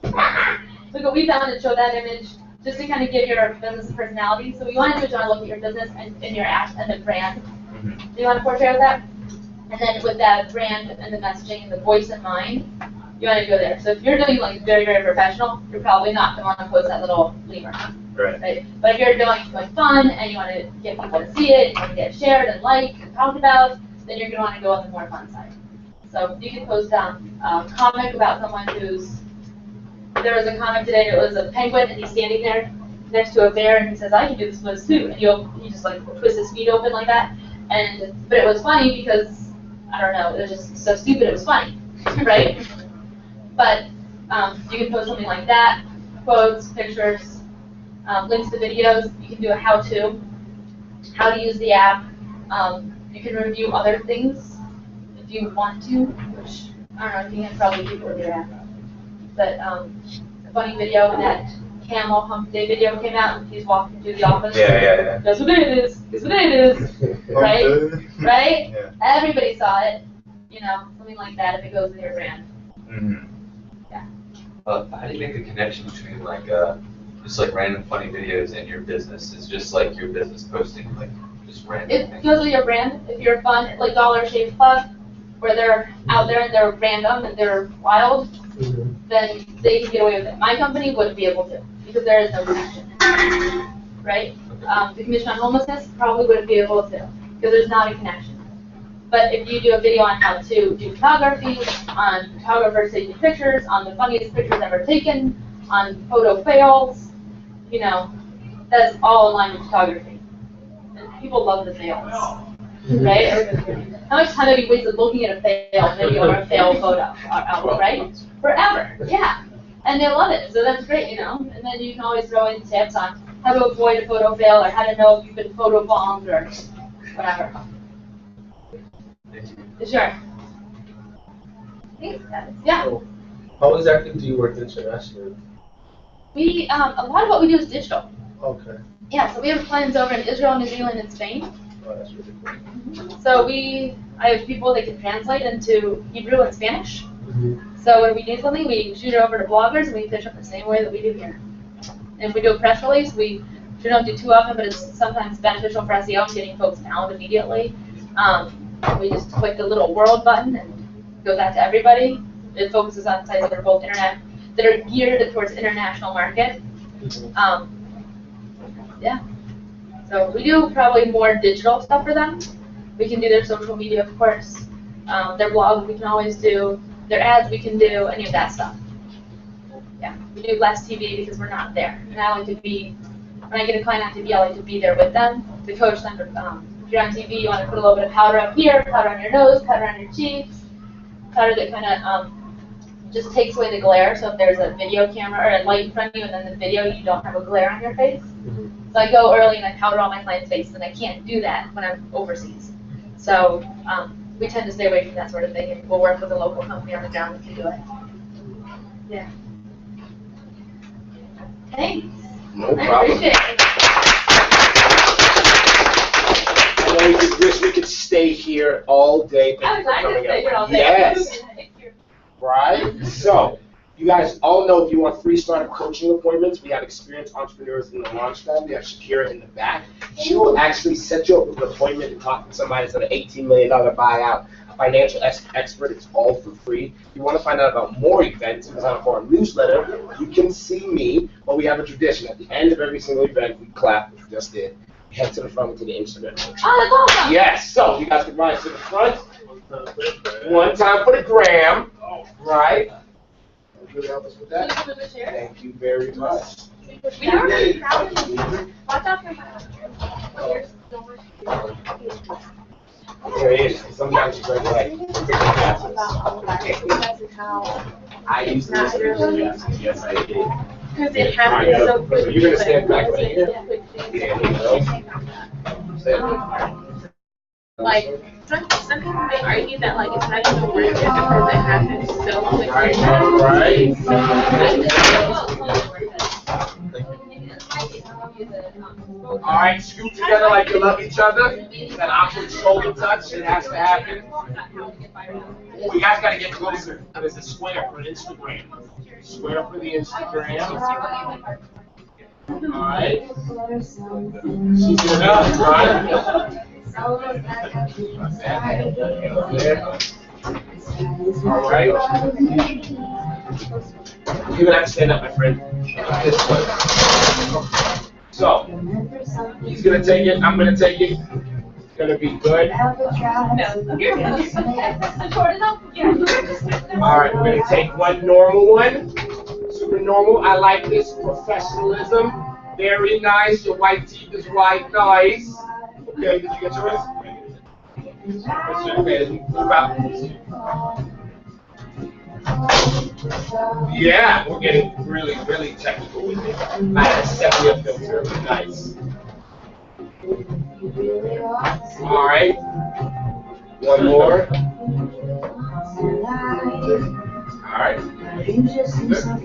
look what we found and show that image, just to kind of give your business a personality. So you want to look at your business and your app and the brand. Do you want to portray with that? And then with that brand and the messaging and the voice in mind, you want to go there. So if you're doing like very, very professional, you're probably not going to want to post that little lemur. Right. But if you're doing fun and you want to get people to see it, you want to get shared and liked and talked about, then you're going to want to go on the more fun side. So you can post a comic about someone who's there was a comment today, it was a penguin, and he's standing there next to a bear, and he says, I can do this with too. And he just like twists his feet open like that. But it was funny because, I don't know, it was just so stupid, it was funny, right? But you can post something like that, quotes, pictures, links to videos. You can do a how-to use the app. You can review other things if you want to, which, I don't know, you can probably do with your app. But a funny video when that camel hump day video came out, and he's walking through the office. Yeah. That's what it is. That's what it is. Right? Right? Yeah. Everybody saw it. You know, something like that if it goes with your brand. Mm-hmm. Yeah. How do you make the connection between like just like random funny videos and your business? It's just like your business posting like just random It things. goes with your brand. If you're fun, like Dollar Shave Club, where they're out there and they're random and they're wild, then they can get away with it. My company wouldn't be able to because there is no connection. Right? The Commission on Homelessness probably wouldn't be able to because there's not a connection. But if you do a video on how to do photography, on photographers taking pictures, on the funniest pictures ever taken, on photo fails, you know, that's all in line with photography. And people love the fails, right? How much time have you wasted looking at a fail video or a fail photo album, right? Forever, yeah. And they love it, so that's great, you know. And then you can always throw in tips on how to avoid a photo fail or how to know if you've been photobombed or whatever. Sure. Thanks, guys. Yeah. So, how exactly do you work internationally? We a lot of what we do is digital. Okay. Yeah, so we have clients over in Israel, New Zealand, and Spain. Oh, that's really cool. So I have people that can translate into Hebrew and Spanish. Mm-hmm. So when we do something, we shoot it over to bloggers, and we pitch it the same way that we do here. And if we do a press release, we don't do too often, but it's sometimes beneficial for SEO, getting folks found immediately. We just click the little world button and it goes out to everybody. It focuses on sites that are both that are geared towards international market. Yeah. So we do probably more digital stuff for them. We can do their social media, of course. Their blog, we can always do. Their ads, we can do any of that stuff. Yeah. We do less TV because we're not there. And I like to be, when I get a client on TV, I like to be there with them to coach them. If you're on TV, you want to put a little bit of powder up here, powder on your nose, powder on your cheeks, powder that kind of just takes away the glare. So if there's a video camera or a light in front of you and then the video, you don't have a glare on your face. So I go early and I powder all my clients' faces, and I can't do that when I'm overseas. So we tend to stay away from that sort of thing, and we'll work with a local company on the ground that can do it. Yeah. Thanks. No I problem. appreciate it. I know we could wish we could stay here all day. I was like to stay here all day. Yes. Right? So, you guys all know if you want free startup coaching appointments, we have experienced entrepreneurs in the launch pad. We have Shakira in the back. She will actually set you up with an appointment to talk to somebody that's an $18 million buyout, a financial expert. It's all for free. If you want to find out about more events and sign up for our newsletter, you can see me. But we have a tradition. At the end of every single event, we clap, which we just did. Head to the front and to the Instagram. Oh, that's awesome. Yes, so you guys can rise to the front. One time for the gram, right? Can you help us with that? Thank you very much. We don't really crowd in. Watch out for There it is. Sometimes it's like I used to listen to yes, I did. Because it happens so quickly. So you're gonna stand back right here. Yeah, you know. Like, some people may argue that like it's not even worth it because it happens so quickly. Right. All right, scoot together like you love each other. That awkward shoulder touch, it has to happen. You guys gotta get closer. There's a square for Instagram. Square for the Instagram. All right. She's enough, right? All right. You're gonna have to stand up, my friend. This way. So, he's gonna take it. I'm gonna take it. It's gonna be good. No, you're good. Short enough? Yeah. All right, we're gonna take one normal one. So super normal. I like this professionalism. Very nice. Your white teeth is white. Nice. Okay, did you get yours? Okay, let's move out. Yeah, we're getting really, really technical with it. I had a sepia filter. Nice. All right. One more. All right. Good.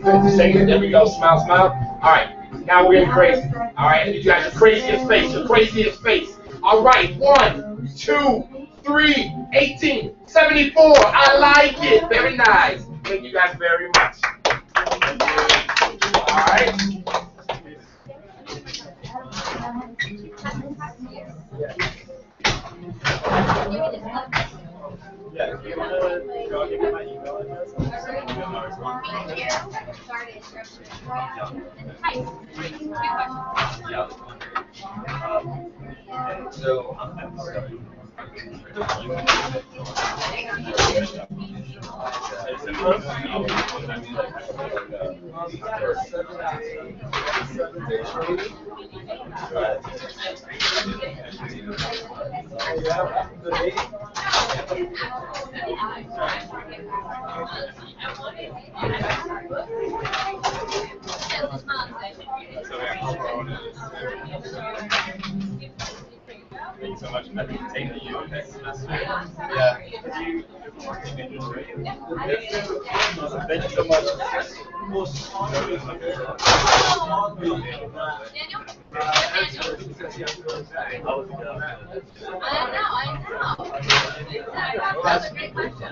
Good. Second. There we go. Smile, smile. All right. Now we're getting crazy. All right. You guys are crazy as face. You're crazy as face. All right. 1, 2, 3, 18, 74. I like it. Very nice. Thank you guys very much. All right. Yeah, if you want to go give me my email address, so I'm sorry. Thank you so much. I think taking you next semester. Yeah. Thank you so much. I know. That's a great question.